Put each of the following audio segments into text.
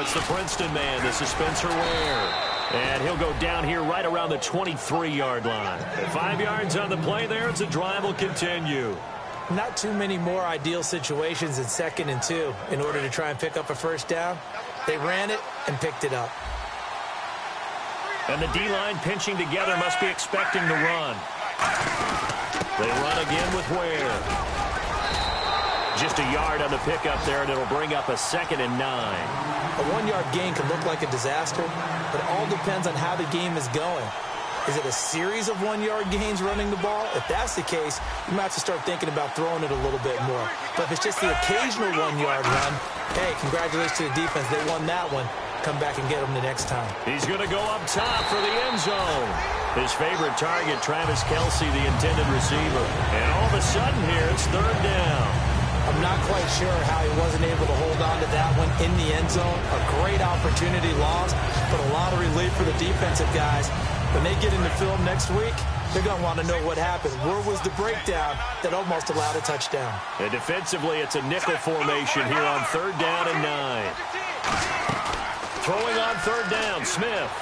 it's the Princeton man. This is Spencer Ware. And he'll go down here right around the 23-yard line. 5 yards on the play there. It's a drive will continue. Not too many more ideal situations in 2nd and 2 in order to try and pick up a first down. They ran it and picked it up. And the D-line pinching together must be expecting the run. They run again with Ware. Just a yard on the pickup there, and it'll bring up a 2nd and 9. A 1-yard gain can look like a disaster, but it all depends on how the game is going. Is it a series of 1-yard gains running the ball? If that's the case, you might have to start thinking about throwing it a little bit more. But if it's just the occasional 1-yard run, hey, congratulations to the defense. They won that one. Come back and get them the next time. He's going to go up top for the end zone. His favorite target, Travis Kelce, the intended receiver. And all of a sudden here, it's 3rd down. I'm not quite sure how he wasn't able to hold on to that one in the end zone. A great opportunity lost, but a lot of relief for the defensive guys. When they get into film next week, they're going to want to know what happened. Where was the breakdown that almost allowed a touchdown? And defensively, it's a nickel formation here on 3rd down and 9. Throwing on 3rd down, Smith.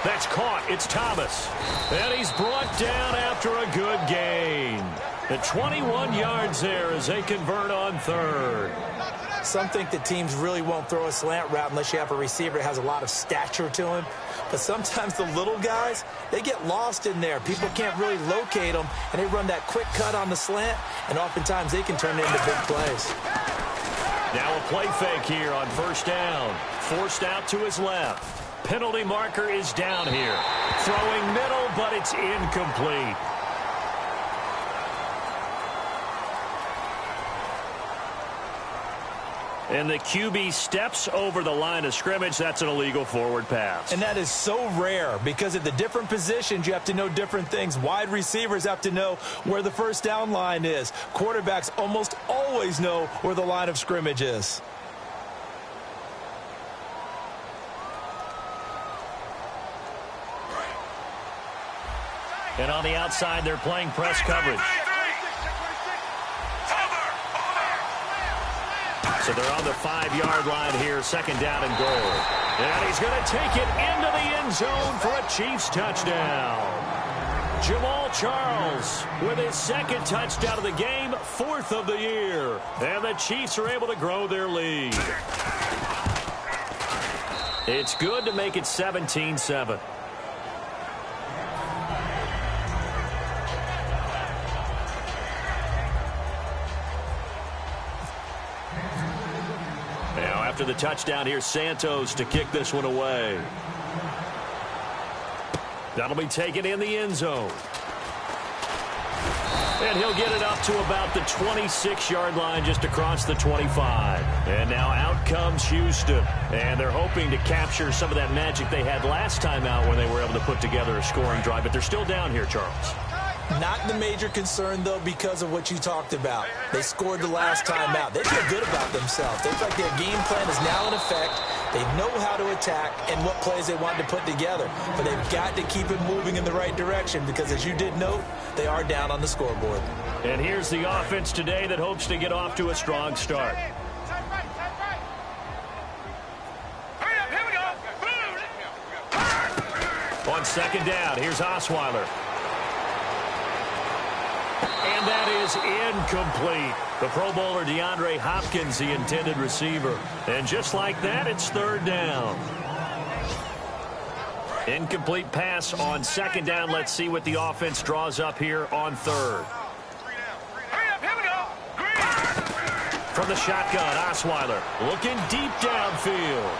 That's caught. It's Thomas. And he's brought down after a good gain. The 21 yards there as they convert on 3rd. Some think that teams really won't throw a slant route unless you have a receiver that has a lot of stature to him. But sometimes the little guys, they get lost in there. People can't really locate them, and they run that quick cut on the slant, and oftentimes they can turn it into big plays. Now a play fake here on 1st down. Forced out to his left. Penalty marker is down here. Throwing middle, but it's incomplete. And the QB steps over the line of scrimmage. That's an illegal forward pass. And that is so rare because at the different positions, you have to know different things. Wide receivers have to know where the 1st down line is. Quarterbacks almost always know where the line of scrimmage is. And on the outside, they're playing press coverage. So they're on the 5-yard line here, 2nd down and goal. And he's going to take it into the end zone for a Chiefs touchdown. Jamal Charles with his 2nd touchdown of the game, 4th of the year. And the Chiefs are able to grow their lead. It's good to make it 17-7. After the touchdown, here's Santos to kick this one away. That'll be taken in the end zone. And he'll get it up to about the 26-yard line just across the 25. And now out comes Houston. And they're hoping to capture some of that magic they had last time out when they were able to put together a scoring drive. But they're still down here, Charles. Not the major concern, though, because of what you talked about. They scored the last time out. They feel good about themselves. They feel like their game plan is now in effect. They know how to attack and what plays they want to put together. But they've got to keep it moving in the right direction because, as you did note, they are down on the scoreboard. And here's the offense today that hopes to get off to a strong start. On 2nd down, here's Osweiler. And that is incomplete. The Pro Bowler DeAndre Hopkins, the intended receiver. And just like that, it's 3rd down. Incomplete pass on 2nd down. Let's see what the offense draws up here on 3rd. From the shotgun, Osweiler looking deep downfield.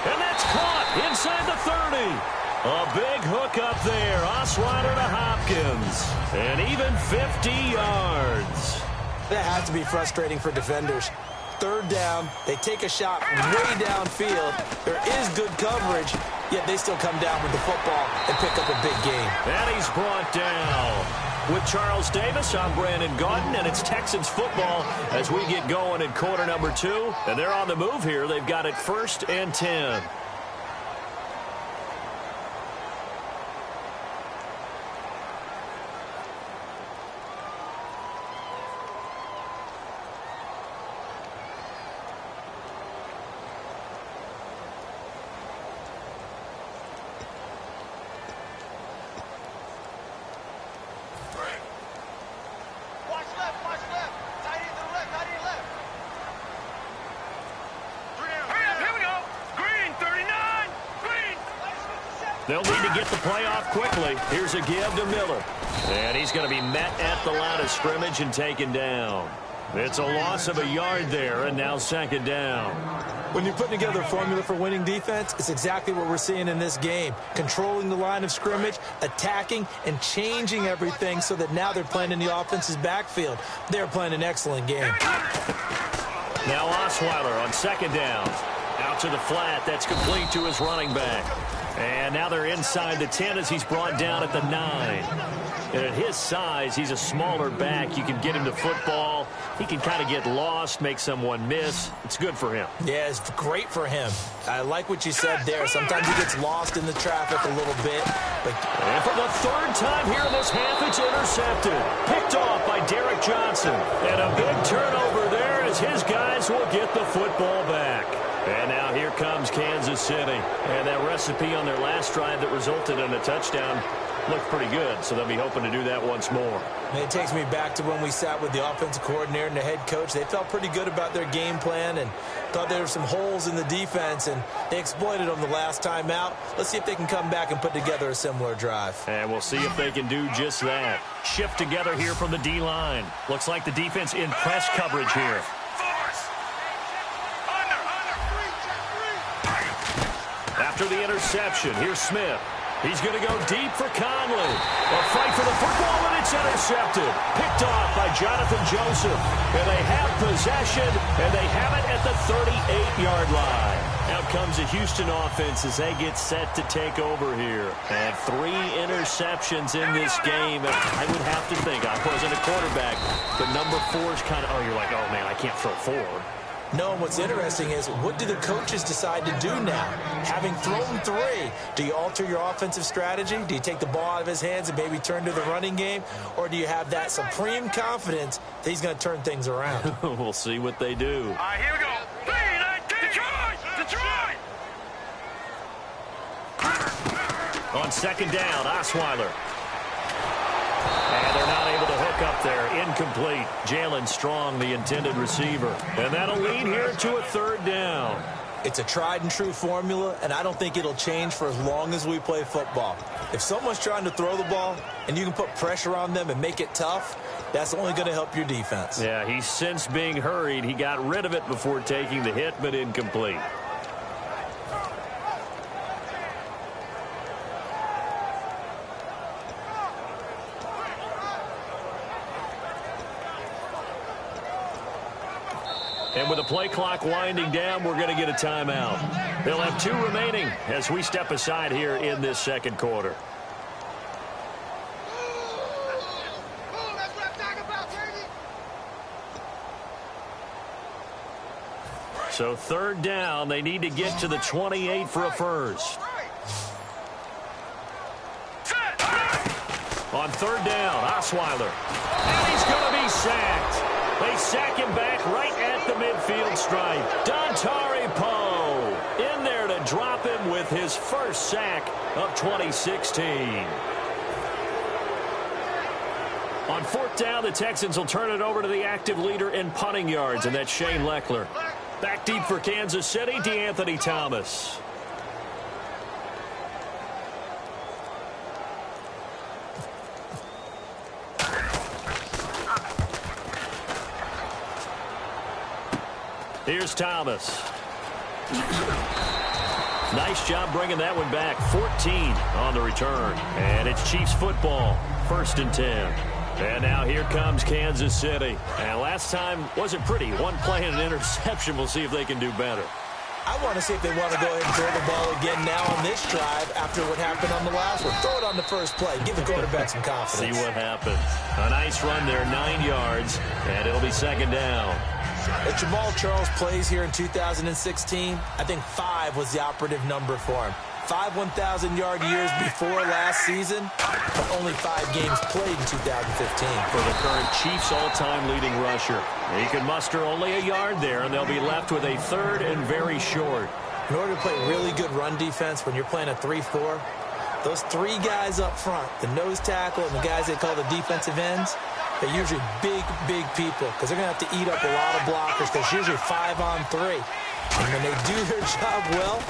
And that's caught inside the 30. A big hook up there. Osweiler to Hopkins. And even 50 yards. That has to be frustrating for defenders. 3rd down, they take a shot way downfield. There is good coverage, yet they still come down with the football and pick up a big gain. And he's brought down. With Charles Davis, I'm Brandon Gaudin, and it's Texans football as we get going in quarter number 2. And they're on the move here. They've got it 1st and 10. They'll need to get the play off quickly. Here's a give to Miller. And he's going to be met at the line of scrimmage and taken down. It's a loss of a yard there, and now second down. When you're putting together a formula for winning defense, it's exactly what we're seeing in this game. Controlling the line of scrimmage, attacking, and changing everything so that now they're playing in the offense's backfield. They're playing an excellent game. Now Osweiler on second down. Out to the flat. That's complete to his running back. And now they're inside the 10 as he's brought down at the 9. And at his size, he's a smaller back. You can get him to football. He can kind of get lost, make someone miss. It's good for him. Yeah, it's great for him. I like what you said there. Sometimes he gets lost in the traffic a little bit. And for the third time here in this half, it's intercepted. Picked off by Derek Johnson. And a big turnover there as his guys will get the football back. And now here comes Kansas City. And that recipe on their last drive that resulted in a touchdown looked pretty good, so they'll be hoping to do that once more. And it takes me back to when we sat with the offensive coordinator and the head coach. They felt pretty good about their game plan and thought there were some holes in the defense, and they exploited them the last time out. Let's see if they can come back and put together a similar drive. And we'll see if they can do just that. Shift together here from the D-line. Looks like the defense in press coverage here. After the interception, here's Smith. He's going to go deep for Conley. A fight for the football, and it's intercepted. Picked off by Jonathan Joseph. And they have possession, and they have it at the 38-yard line. Out comes the Houston offense as they get set to take over here. And 3 interceptions in this game. And I would have to think, I wasn't a quarterback, but number 4 is kind of, oh, you're like, oh, man, I can't throw 4. No, and what's interesting is, what do the coaches decide to do now? Having thrown 3, do you alter your offensive strategy? Do you take the ball out of his hands and maybe turn to the running game? Or do you have that supreme confidence that he's going to turn things around? We'll see what they do. All right, here we go. 3, 19. Detroit! On second down, Osweiler. And they're not able to hook up there. Incomplete. Jalen Strong, the intended receiver. And that'll lead here to a third down. It's a tried-and-true formula, and I don't think it'll change for as long as we play football. If someone's trying to throw the ball and you can put pressure on them and make it tough, that's only going to help your defense. Yeah, he's since being hurried. He got rid of it before taking the hit, but incomplete. And with the play clock winding down, we're going to get a timeout. They'll have 2 remaining as we step aside here in this second quarter. So third down, they need to get to the 28 for a first. On third down, Osweiler. And he's going to be sacked. They sack him back right at the midfield stripe. Dontari Poe in there to drop him with his first sack of 2016. On fourth down, the Texans will turn it over to the active leader in punting yards, and that's Shane Lechler. Back deep for Kansas City, DeAnthony Thomas. Here's Thomas. Nice job bringing that one back. 14 on the return. And it's Chiefs football. 1st and 10. And now here comes Kansas City. And last time wasn't pretty. 1 play and an interception. We'll see if they can do better. I want to see if they want to go ahead and throw the ball again now on this drive after what happened on the last one. Throw it on the first play. Give the quarterback some confidence. See what happens. A nice run there, 9 yards, and it'll be second down. If Jamal Charles plays here in 2016, I think 5 was the operative number for him. 5 1,000-yard years before last season, but only 5 games played in 2015. For the current Chiefs all-time leading rusher. He can muster only a yard there, and they'll be left with a third and very short. In order to play really good run defense when you're playing a 3-4, those 3 guys up front, the nose tackle and the guys they call the defensive ends, they're usually big people because they're going to have to eat up a lot of blockers because it's usually 5 on 3. And when they do their job well,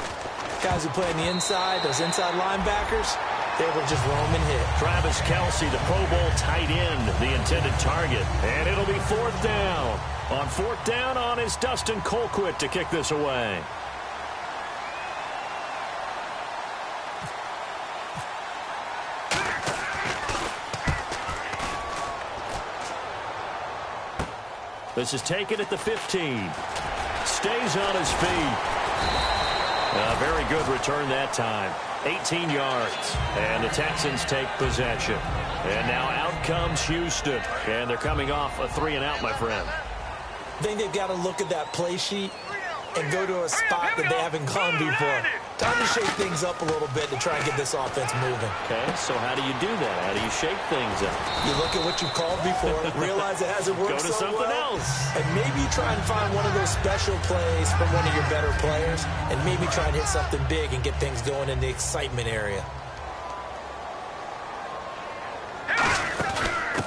Guys who play on the inside, those inside linebackers, they will just roam and hit. Travis Kelce, the Pro Bowl tight end, the intended target. And it'll be fourth down. On fourth down on is Dustin Colquitt to kick this away. This is taken at the 15. Stays on his feet. A very good return that time. 18 yards. And the Texans take possession. And now out comes Houston. And they're coming off a 3-and-out, my friend. I think they've got to look at that play sheet and go to a spot that they haven't gone before. Time to shake things up a little bit to try and get this offense moving. Okay, so how do you do that? How do you shake things up? You look at what you've called before, realize it hasn't worked Go to so something well, else. and maybe try and find one of those special plays from one of your better players, and maybe try and hit something big and get things going in the excitement area.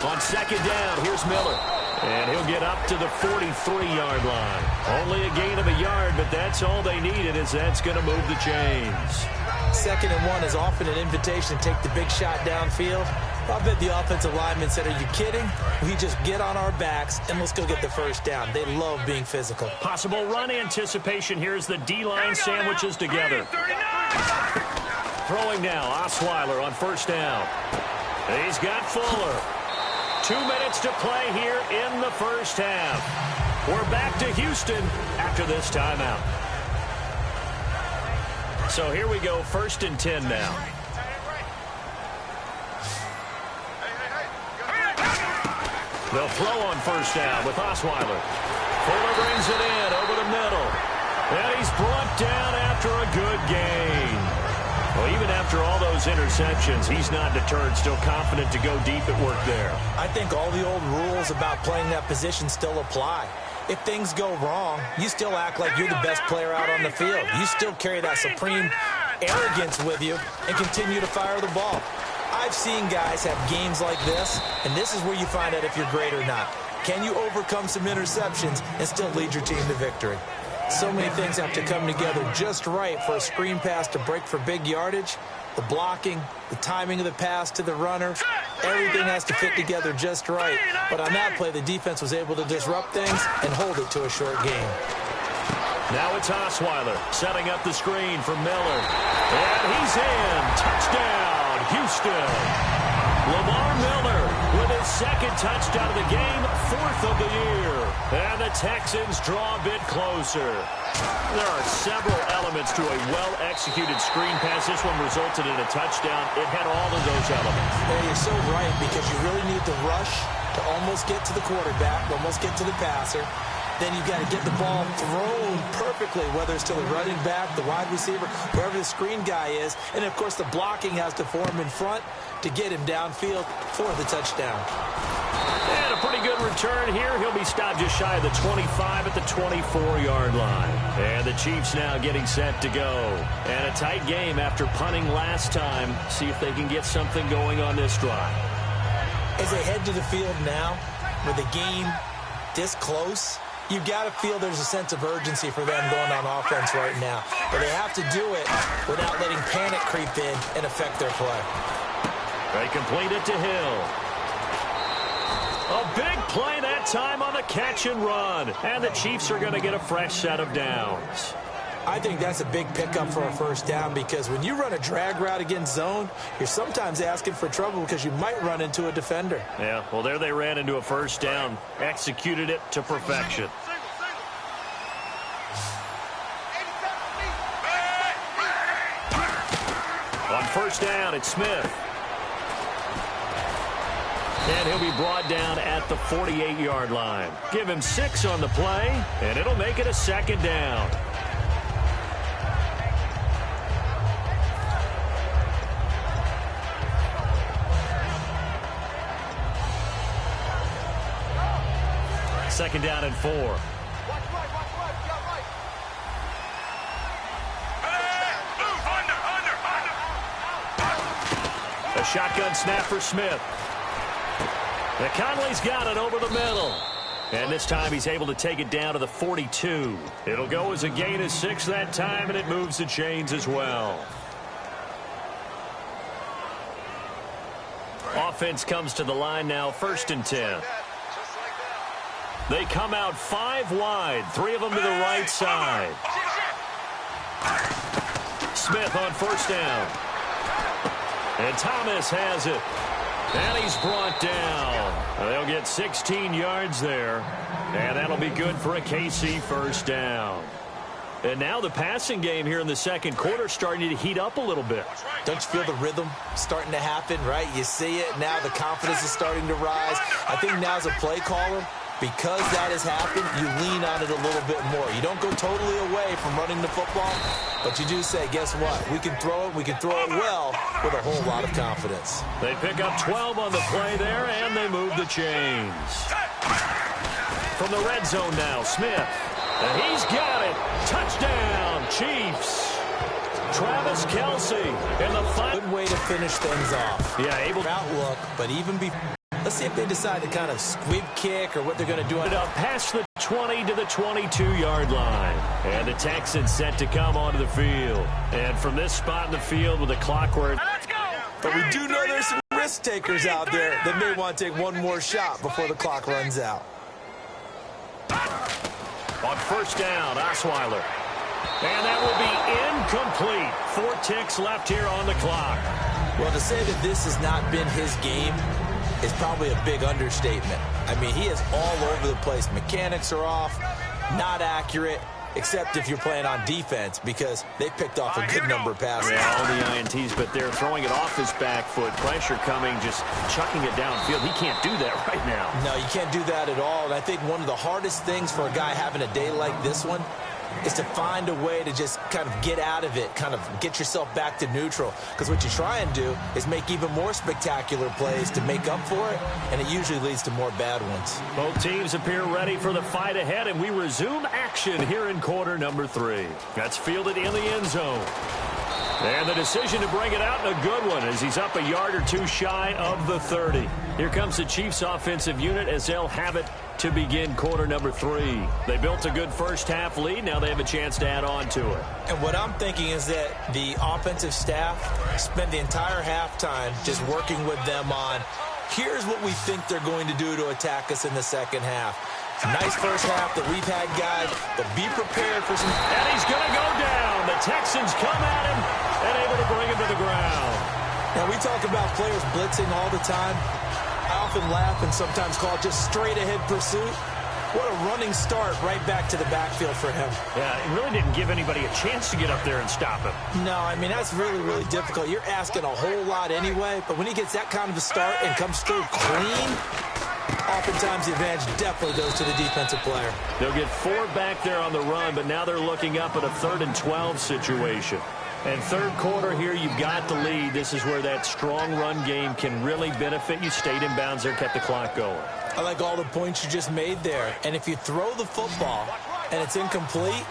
On second down, here's Miller. And he'll get up to the 43-yard line. Only a gain of a yard, but that's all they needed, as that's going to move the chains. 2nd and 1 is often an invitation to take the big shot downfield. I bet the offensive lineman said, are you kidding? We just get on our backs and let's go get the first down. They love being physical. Possible run anticipation. Here's the D-line sandwiches together. Throwing now, Osweiler on first down. He's got Fuller. 2 minutes to play here in the first half. We're back to Houston after this timeout. So here we go, 1st and 10 now. They'll throw on first down with Osweiler. Fuller brings it in over the middle. And he's brought down after a good gain. Well, even after all those interceptions, he's not deterred, still confident to go deep at work there. I think all the old rules about playing that position still apply. If things go wrong, you still act like you're the best player out on the field. You still carry that supreme arrogance with you and continue to fire the ball. I've seen guys have games like this, and this is where you find out if you're great or not. Can you overcome some interceptions and still lead your team to victory? So many things have to come together just right for a screen pass to break for big yardage. The blocking, the timing of the pass to the runner, everything has to fit together just right. But on that play, the defense was able to disrupt things and hold it to a short game. Now it's Osweiler setting up the screen for Miller. And he's in. Touchdown, Houston. Lamar Miller with his 2nd touchdown of the game, 4th of the year. And the Texans draw a bit closer. There are several elements to a well-executed screen pass. This one resulted in a touchdown. It had all of those elements. Yeah, you're so right, because you really need to rush to almost get to the quarterback, almost get to the passer. Then you've got to get the ball thrown perfectly, whether it's to the running back, the wide receiver, wherever the screen guy is. And, of course, the blocking has to form in front to get him downfield for the touchdown. And a pretty good return here. He'll be stopped just shy of the 25 at the 24-yard line. And the Chiefs now getting set to go. And a tight game after punting last time. See if they can get something going on this drive. As they head to the field now, with the game this close, you've got to feel there's a sense of urgency for them going on offense right now. But they have to do it without letting panic creep in and affect their play. They complete it to Hill. A big play that time on the catch and run. And the Chiefs are going to get a fresh set of downs. I think that's a big pickup for a first down, because when you run a drag route against zone, you're sometimes asking for trouble because you might run into a defender. Yeah, well, there they ran into a first down, executed it to perfection. On first down, it's Smith. And he'll be brought down at the 48-yard line. Give him 6 on the play, and it'll make it a 2nd down. Second down and 4. A shotgun snap for Smith. And Conley's got it over the middle. And this time he's able to take it down to the 42. It'll go as a gain of 6 that time, and it moves the chains as well. Offense comes to the line now, 1st and 10. They come out 5 wide, 3 of them to the right side. Smith on 1st down. And Thomas has it. And he's brought down. They'll get 16 yards there. And that'll be good for a KC 1st down. And now the passing game here in the 2nd quarter starting to heat up a little bit. Don't you feel the rhythm starting to happen, right? You see it. Now the confidence is starting to rise. I think now as a play caller, because that has happened, you lean on it a little bit more. You don't go totally away from running the football, but you do say, guess what? We can throw it. We can throw it well with a whole lot of confidence. They pick up 12 on the play there, and they move the chains. From the red zone now, Smith. And he's got it. Touchdown, Chiefs. Travis Kelce in the final. Good way to finish things off. Yeah, able to outlook, but even before. Let's see if they decide to kind of squib kick or what they're going to do. Up past the 20 to the 22-yard line. And the Texans set to come onto the field. And from this spot in the field with the clock where. Let's go. But we do know there's some risk takers out there that may want to take one more shot before the clock runs out. On 1st down, Osweiler. And that will be incomplete. 4 ticks left here on the clock. Well, to say that this has not been his game is probably a big understatement. I mean, he is all over the place. Mechanics are off, not accurate, except if you're playing on defense, because they picked off a good number of passes. Yeah, all the INTs, but they're throwing it off his back foot. Pressure coming, just chucking it downfield. He can't do that right now. No, you can't do that at all. And I think one of the hardest things for a guy having a day like this one is to find a way to just kind of get out of it, kind of get yourself back to neutral. Because what you try and do is make even more spectacular plays to make up for it, and it usually leads to more bad ones. Both teams appear ready for the fight ahead, and we resume action here in quarter number 3. That's fielded in the end zone. And the decision to bring it out in a good one as he's up a yard or 2 shy of the 30. Here comes the Chiefs offensive unit as they'll have it to begin quarter number 3. They built a good first half lead. Now they have a chance to add on to it. And what I'm thinking is that the offensive staff spend the entire halftime just working with them on, here's what we think they're going to do to attack us in the second half. Nice first half that we've had, guys, but be prepared for some. And he's going to go down. The Texans come at him and able to bring him to the ground. Now, we talk about players blitzing all the time. I often laugh and sometimes call it just straight-ahead pursuit. What a running start right back to the backfield for him. Yeah, it really didn't give anybody a chance to get up there and stop him. No, I mean, that's really, really difficult. You're asking a whole lot anyway, but when he gets that kind of a start and comes through clean, oftentimes the advantage definitely goes to the defensive player. They'll get 4 back there on the run, but now they're looking up at a 3rd and 12 situation. And 3rd quarter here, you've got the lead. This is where that strong run game can really benefit you. Stayed in bounds there, kept the clock going. I like all the points you just made there. And if you throw the football and it's incomplete,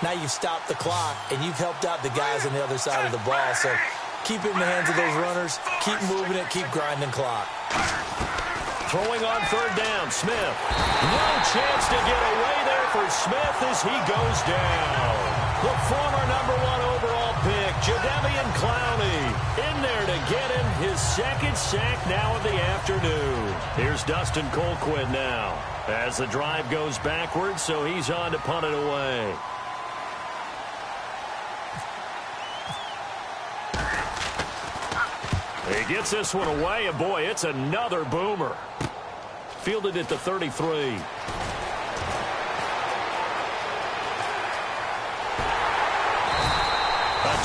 now you've stopped the clock and you've helped out the guys on the other side of the ball. So keep it in the hands of those runners. Keep moving it. Keep grinding clock. Throwing on 3rd down, Smith. No chance to get away there for Smith as he goes down. The former #1 overall pick, Jadeveon Clowney, in there to get him his 2nd sack now of the afternoon. Here's Dustin Colquitt now as the drive goes backwards, so he's on to punt it away. He gets this one away, and boy, it's another boomer. Fielded at the 33.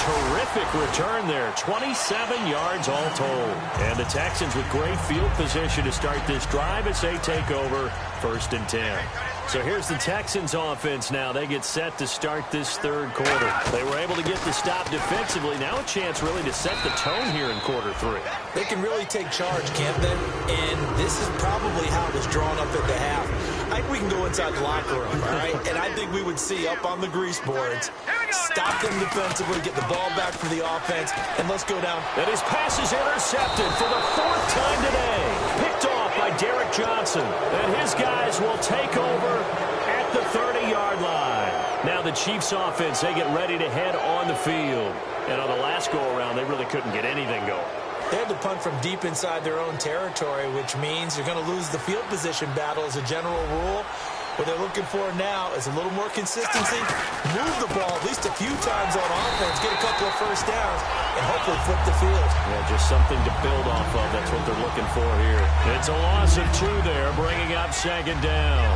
Terrific return there. 27 yards all told. And the Texans with great field position to start this drive as they take over 1st and 10. So here's the Texans offense now. They get set to start this 3rd quarter. They were able to get the stop defensively. Now a chance really to set the tone here in quarter 3. They can really take charge, can't they? And this is probably how it was drawn up at the half. I think we can go inside the locker room, all right? And I think we would see up on the grease boards, stop them defensively, get the ball back for the offense, and let's go down. And his pass is intercepted for the 4th time today. Picked off by Derek Johnson. And his guys will take over at the 30-yard line. Now the Chiefs offense, they get ready to head on the field. And on the last go-around, they really couldn't get anything going. They had to punt from deep inside their own territory, which means you're going to lose the field position battle as a general rule. What they're looking for now is a little more consistency, move the ball at least a few times on offense, get a couple of first downs, and hopefully flip the field. Yeah, just something to build off of. That's what they're looking for here. It's a loss of 2 there, bringing up 2nd down.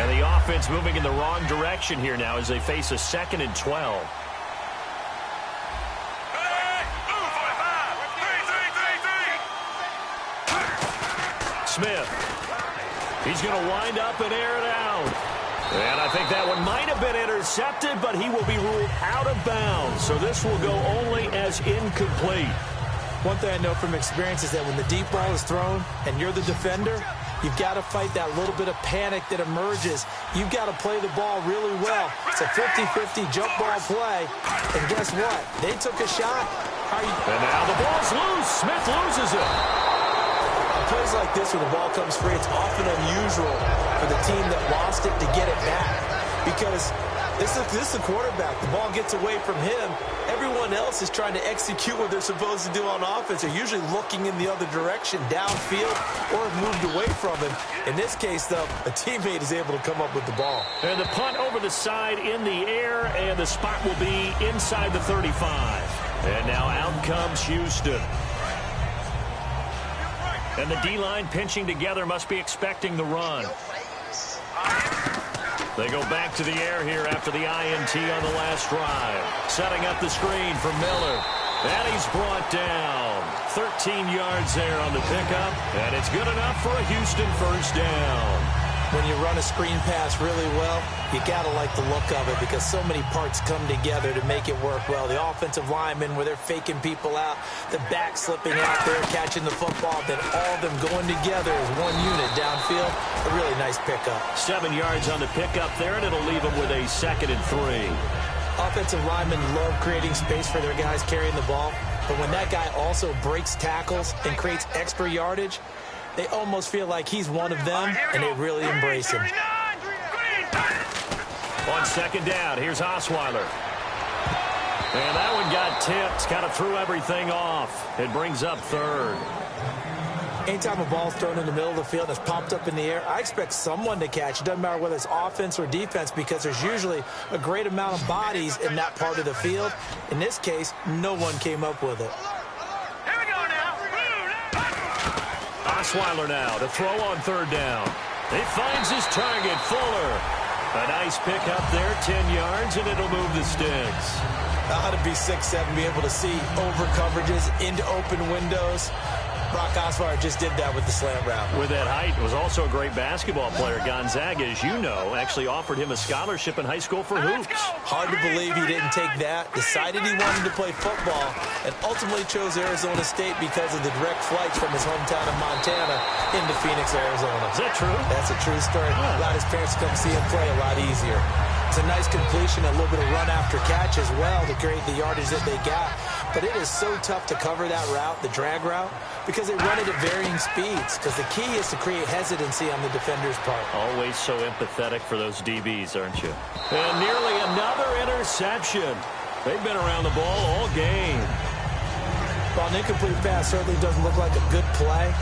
And the offense moving in the wrong direction here now as they face a 2nd and 12. Smith. He's going to wind up and air it out. And I think that one might have been intercepted, but he will be ruled out of bounds. So this will go only as incomplete. One thing I know from experience is that when the deep ball is thrown and you're the defender, you've got to fight that little bit of panic that emerges. You've got to play the ball really well. It's a 50-50 jump ball play. And guess what? They took a shot. And now the ball's loose. Smith loses it. Plays like this where the ball comes free, it's often unusual for the team that lost it to get it back. Because this is the quarterback. The ball gets away from him. Everyone else is trying to execute what they're supposed to do on offense. They're usually looking in the other direction, downfield, or have moved away from him. In this case, though, a teammate is able to come up with the ball. And the punt over the side in the air, and the spot will be inside the 35. And now out comes Houston. And the D-line pinching together must be expecting the run. They go back to the air here after the INT on the last drive. Setting up the screen for Miller. And he's brought down. 13 yards there on the pickup. And it's good enough for a Houston first down. When you run a screen pass really well, you got to like the look of it because so many parts come together to make it work well. The offensive linemen where they're faking people out, the back slipping out there, catching the football, then all of them going together as one unit downfield. A really nice pickup. 7 yards on the pickup there, and it'll leave them with a 2nd and 3. Offensive linemen love creating space for their guys carrying the ball, but when that guy also breaks tackles and creates extra yardage, they almost feel like he's one of them, and they really embrace him. On 2nd down, here's Osweiler. And that one got tipped, kind of threw everything off. It brings up 3rd. Anytime a ball's thrown in the middle of the field and it's popped up in the air, I expect someone to catch. It doesn't matter whether it's offense or defense because there's usually a great amount of bodies in that part of the field. In this case, no one came up with it. Osweiler now to throw on 3rd down. He finds his target, Fuller. A nice pickup there, 10 yards, and it'll move the sticks. How to be 6'7", be able to see over coverages into open windows. Brock Osweiler just did that with the slant route. With that height, was also a great basketball player. Gonzaga, as you know, actually offered him a scholarship in high school for hoops. Hard to believe he didn't take that, decided he wanted to play football, and ultimately chose Arizona State because of the direct flights from his hometown of Montana into Phoenix, Arizona. Is that true? That's a true story. Allowed his parents to come see him play a lot easier. It's a nice completion, a little bit of run after catch as well to create the yardage that they got. But it is so tough to cover that route, the drag route, because they run it at varying speeds. Because the key is to create hesitancy on the defender's part. Always so empathetic for those DBs, aren't you? And nearly another interception. They've been around the ball all game. Well, an incomplete pass certainly doesn't look like a good play.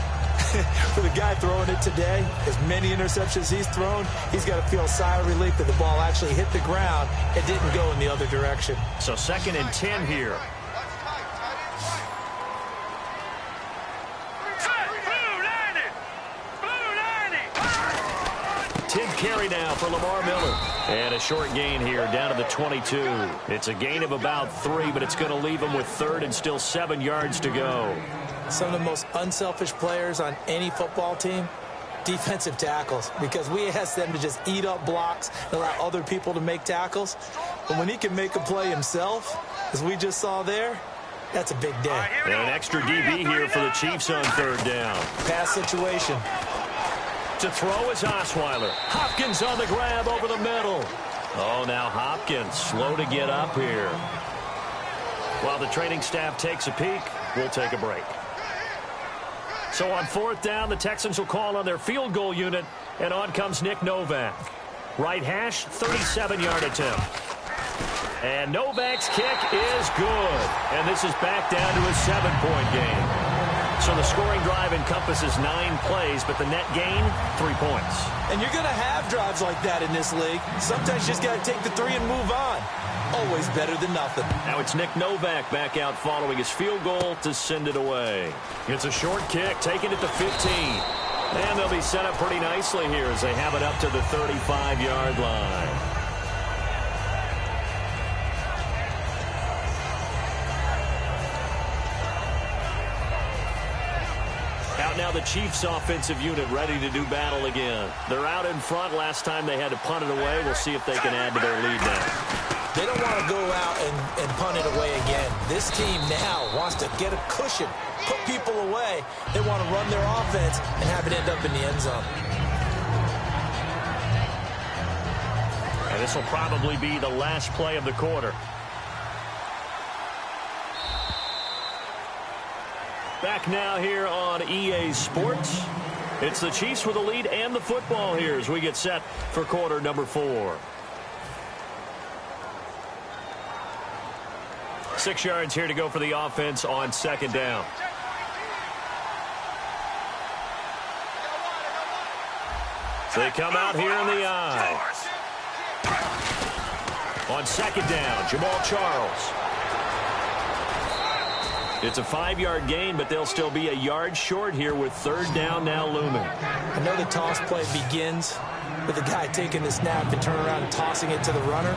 For the guy throwing it today, as many interceptions he's thrown, he's got to feel a sigh of relief that the ball actually hit the ground and didn't go in the other direction. So 2nd and 10 here. Carry now for Lamar Miller. And a short gain here down to the 22. It's a gain of about 3, but it's going to leave him with 3rd and still 7 yards to go. Some of the most unselfish players on any football team, defensive tackles, because we ask them to just eat up blocks and allow other people to make tackles. But when he can make a play himself, as we just saw there, that's a big day. And an extra DB here for the Chiefs on 3rd down. Pass situation. To throw is Osweiler. Hopkins on the grab over the middle. Oh, now Hopkins slow to get up here. While the training staff takes a peek, we'll take a break. So on fourth down, the Texans will call on their field goal unit, and on comes Nick Novak. Right hash, 37-yard attempt. And Novak's kick is good. And this is back down to a 7-point game. So the scoring drive encompasses 9 plays, but the net gain, 3 points. And you're going to have drives like that in this league. Sometimes you just got to take the 3 and move on. Always better than nothing. Now it's Nick Novak back out following his field goal to send it away. It's a short kick, taken at the 15. And they'll be set up pretty nicely here as they have it up to the 35-yard line. Out now the Chiefs offensive unit ready to do battle again. They're out in front. Last time they had to punt it away. We'll see if they can add to their lead now. They don't want to go out and punt it away again. This team now wants to get a cushion, put people away. They want to run their offense and have it end up in the end zone. And this will probably be the last play of the quarter. Back now here on EA Sports. It's the Chiefs with the lead and the football here as we get set for quarter number 4. 6 yards here to go for the offense on second down. So they come out here in the eye. On second down, Jamal Charles. It's a 5-yard gain, but they'll still be a yard short here with third down now looming. I know the toss play begins with the guy taking the snap and turn around and tossing it to the runner.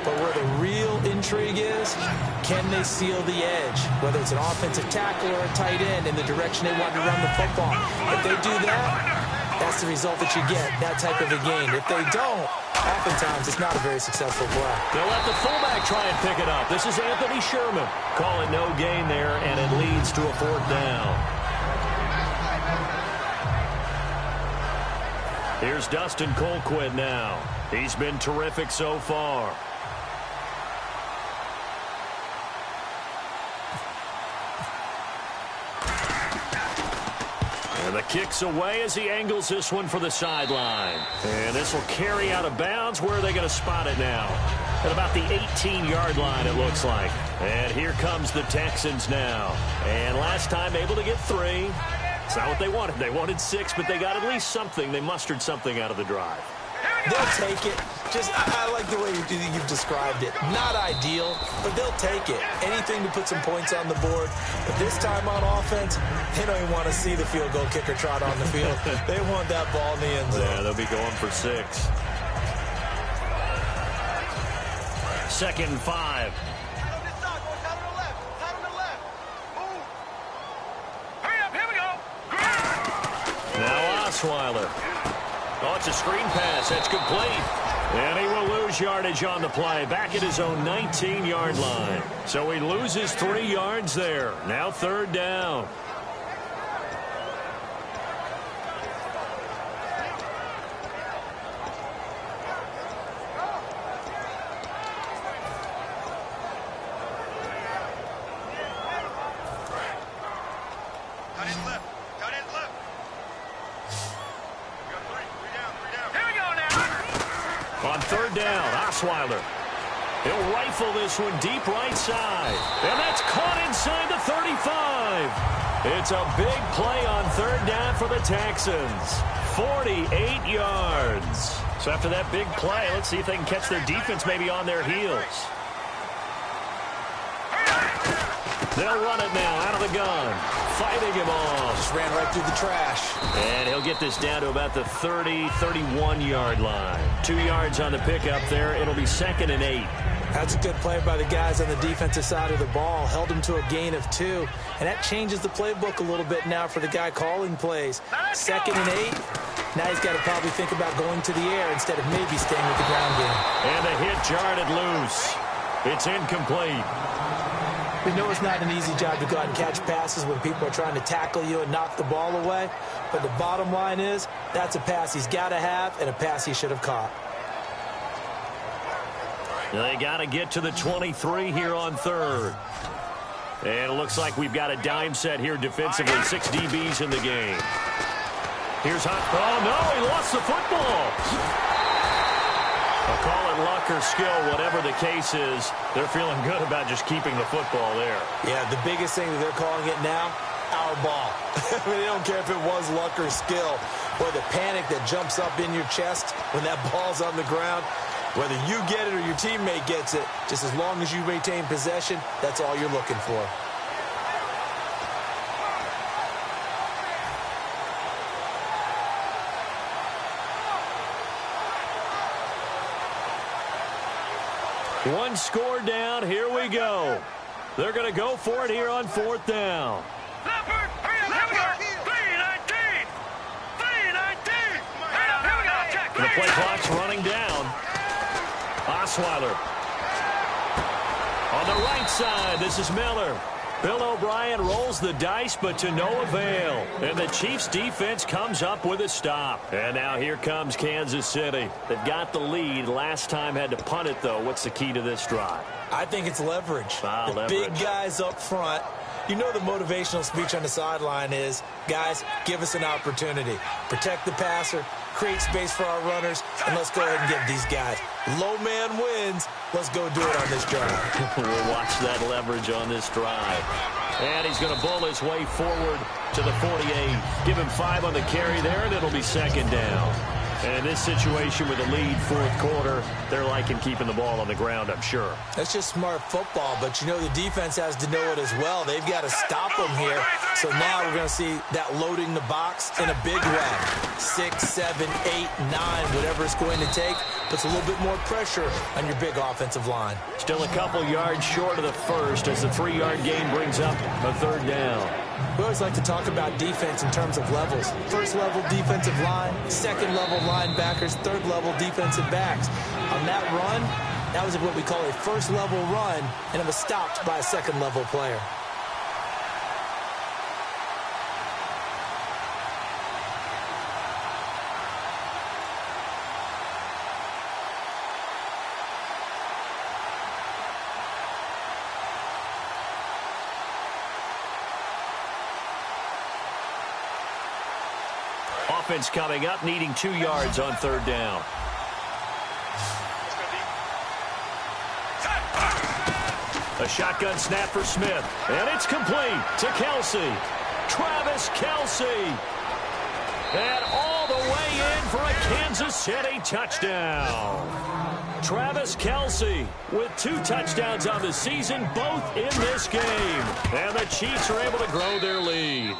But where the real intrigue is, can they seal the edge? Whether it's an offensive tackle or a tight end in the direction they want to run the football. If they do that, that's the result that you get, that type of a gain. If they don't, oftentimes it's not a very successful play. They'll let the fullback try and pick it up. This is Anthony Sherman. Call it no gain there, and it leads to a fourth down. Here's Dustin Colquitt now. He's been terrific so far. And the kick's away as he angles this one for the sideline. And this will carry out of bounds. Where are they going to spot it now? At about the 18-yard line, it looks like. And here comes the Texans now. And last time able to get 3. It's not what they wanted. They wanted 6, but they got at least something. They mustered something out of the drive. They'll take it. I like the way you've described it. Not ideal, but they'll take it. Anything to put some points on the board. But this time on offense, they don't even want to see the field goal kicker trot on the field. They want that ball in the end zone. Yeah, they'll be going for 6. Second and 5. Now Osweiler. Oh, it's a screen pass. That's complete. And he will lose yardage on the play. Back at his own 19-yard line. So he loses 3 yards there. Now third down. On third down, Osweiler. He'll rifle this one deep right side. And that's caught inside the 35. It's a big play on third down for the Texans. 48 yards. So after that big play, let's see if they can catch their defense maybe on their heels. They'll run it now out of the gun. Fighting him off. Just ran right through the trash. And he'll get this down to about the 30, 31-yard line. 2 yards on the pickup there. It'll be second and 8. That's a good play by the guys on the defensive side of the ball. Held him to a gain of 2. And that changes the playbook a little bit now for the guy calling plays. Second and 8. Now he's got to probably think about going to the air instead of maybe staying with the ground game. And the hit jarred it loose. It's incomplete. We know it's not an easy job to go out and catch passes when people are trying to tackle you and knock the ball away. But the bottom line is, that's a pass he's got to have and a pass he should have caught. They got to get to the 23 here on third. And it looks like we've got a dime set here defensively. 6 DBs in the game. Here's Hunt. Oh, no, he lost the football. I'll call it luck or skill, whatever the case is. They're feeling good about just keeping the football there. Yeah, the biggest thing that they're calling it now, our ball. I mean, they don't care if it was luck or skill. Boy, the panic that jumps up in your chest when that ball's on the ground, whether you get it or your teammate gets it, just as long as you maintain possession, that's all you're looking for. One score down. Here we go. They're going to go for it here on 4th down. Leopard, here we go. 319. 319. Here we go. Check. The play clock's running down. Osweiler. On the right side, this is Miller. Bill O'Brien rolls the dice, but to no avail. And the Chiefs' defense comes up with a stop. And now here comes Kansas City. They've got the lead. Last time had to punt it, though. What's the key to this drive? I think it's leverage. The leverage. Big guys up front. You know the motivational speech on the sideline is, guys, give us an opportunity. Protect the passer, create space for our runners, and let's go ahead and get these guys. Low man wins. Let's go do it on this drive. We'll watch that leverage on this drive. And he's going to bull his way forward to the 48. Give him 5 on the carry there, and it'll be 2nd down. And in this situation with the lead 4th quarter, they're liking keeping the ball on the ground, I'm sure. That's just smart football, but you know the defense has to know it as well. They've got to stop them here. So now we're going to see that loading the box in a big way. 6, 7, 8, 9, whatever it's going to take, puts a little bit more pressure on your big offensive line. Still a couple yards short of the first as the 3-yard gain brings up a 3rd down. We always like to talk about defense in terms of levels. 1st level defensive line, 2nd level linebackers, 3rd level defensive backs. On that run, that was what we call a 1st level run, and it was stopped by a 2nd level player. Offense coming up, needing 2 yards on 3rd down. A shotgun snap for Smith, and it's complete to Kelsey. Travis Kelsey. And all the way in for a Kansas City touchdown. Travis Kelsey with 2 touchdowns on the season, both in this game. And the Chiefs are able to grow their lead.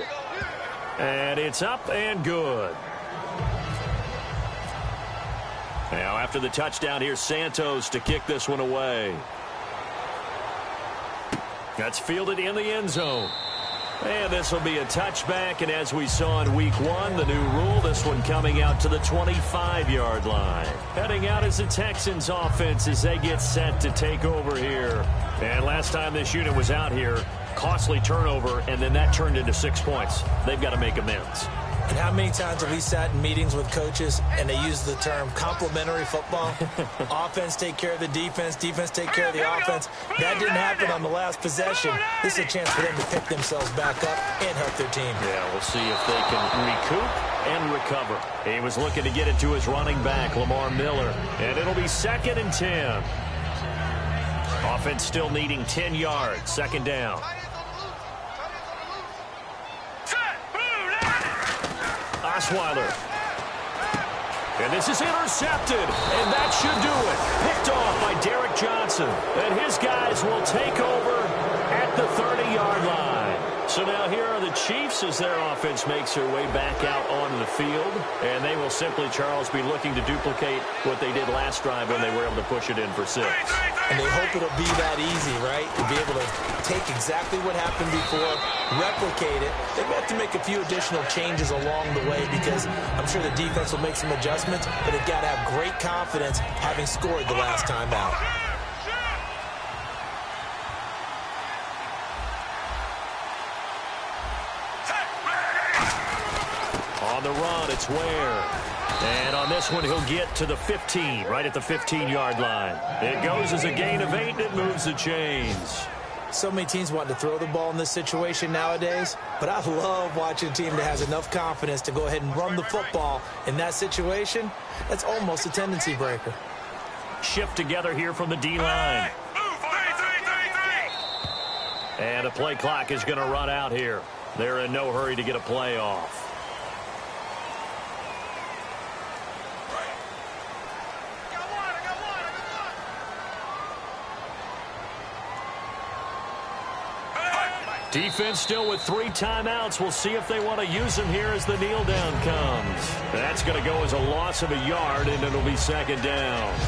And it's up and good. Now, after the touchdown, here's Santos to kick this one away. That's fielded in the end zone. And this will be a touchback, and as we saw in week 1, the new rule, this one coming out to the 25-yard line. Heading out is the Texans offense as they get set to take over here. And last time this unit was out here, costly turnover, and then that turned into 6 points. They've got to make amends. And how many times have we sat in meetings with coaches and they use the term complementary football? Offense take care of the defense, defense take care of the offense. That didn't happen on the last possession. This is a chance for them to pick themselves back up and help their team. Yeah, we'll see if they can recoup and recover. He was looking to get it to his running back, Lamar Miller, and it'll be 2nd and 10. Offense still needing 10 yards, 2nd down. Osweiler. And this is intercepted, and that should do it. Picked off by Derek Johnson. And his guys will take over at the 30-yard line. So now here are the Chiefs as their offense makes their way back out onto the field. And they will simply, Charles, be looking to duplicate what they did last drive when they were able to push it in for 6. And they hope it'll be that easy, right? To be able to take exactly what happened before, replicate it. They may have to make a few additional changes along the way because I'm sure the defense will make some adjustments, but they've got to have great confidence having scored the last time out. On the run, it's Ware. And on this one, he'll get to the 15, right at the 15-yard line. It goes as a gain of 8, and it moves the chains. So many teams want to throw the ball in this situation nowadays, but I love watching a team that has enough confidence to go ahead and run the football in that situation. That's almost a tendency breaker. Shift together here from the D-line. And a play clock is going to run out here. They're in no hurry to get a play off. Defense still with 3 timeouts. We'll see if they want to use them here as the kneel down comes. That's going to go as a loss of a yard, and it'll be second down.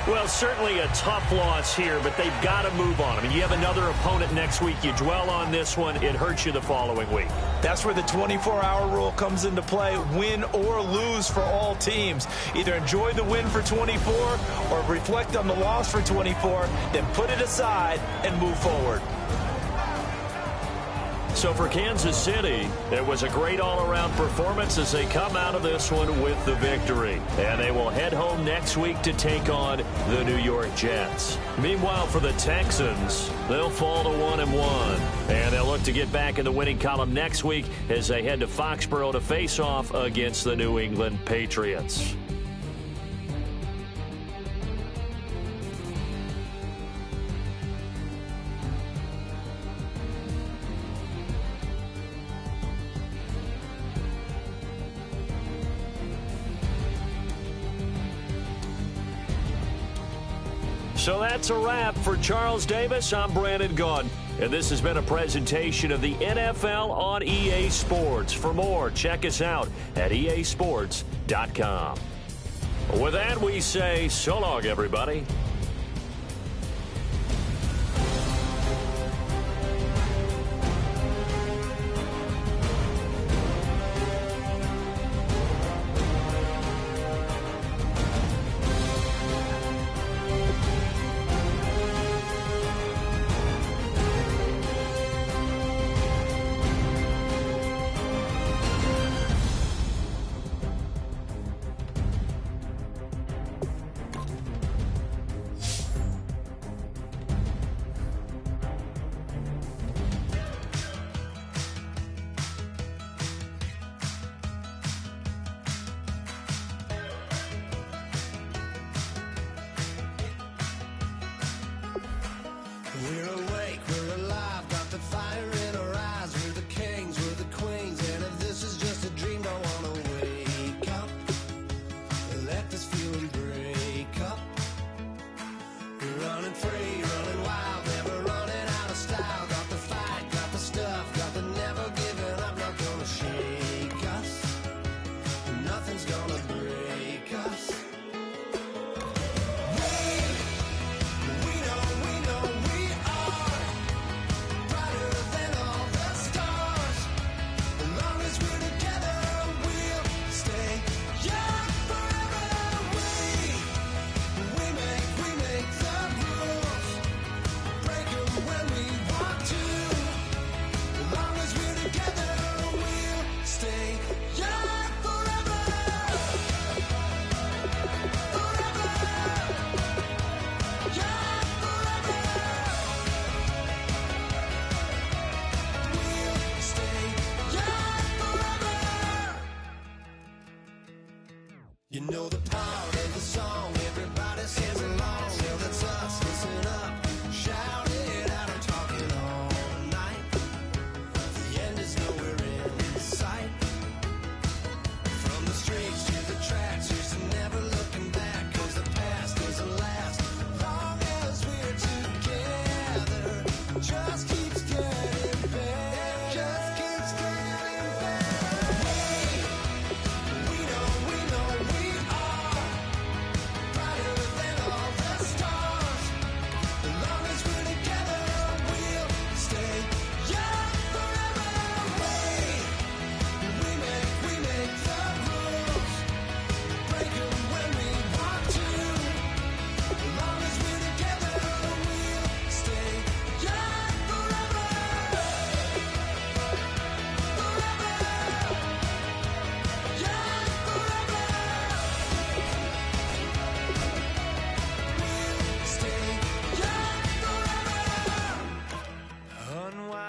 Well, certainly a tough loss here, but they've got to move on. I mean, you have another opponent next week. You dwell on this one, it hurts you the following week. That's where the 24-hour rule comes into play, win or lose for all teams. Either enjoy the win for 24 or reflect on the loss for 24, then put it aside and move forward. So for Kansas City, it was a great all-around performance as they come out of this one with the victory. And they will head home next week to take on the New York Jets. Meanwhile, for the Texans, they'll fall to 1-1. And they'll look to get back in the winning column next week as they head to Foxborough to face off against the New England Patriots. So that's a wrap. For Charles Davis, I'm Brandon Gaudin. And this has been a presentation of the NFL on EA Sports. For more, check us out at easports.com. With that, we say so long, everybody.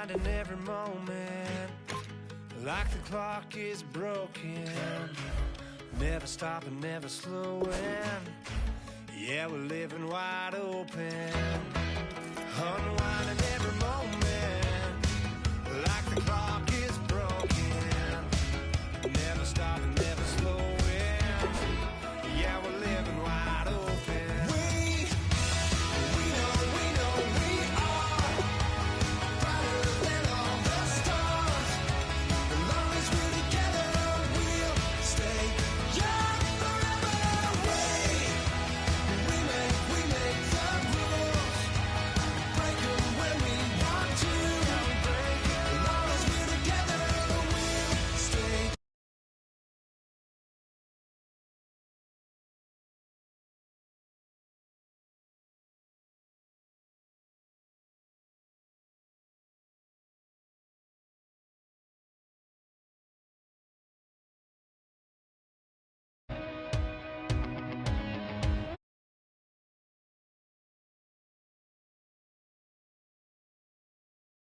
unwinding every moment, like the clock is broken. Never stopping, never slowing. Yeah, we're living wide open. Unwinding every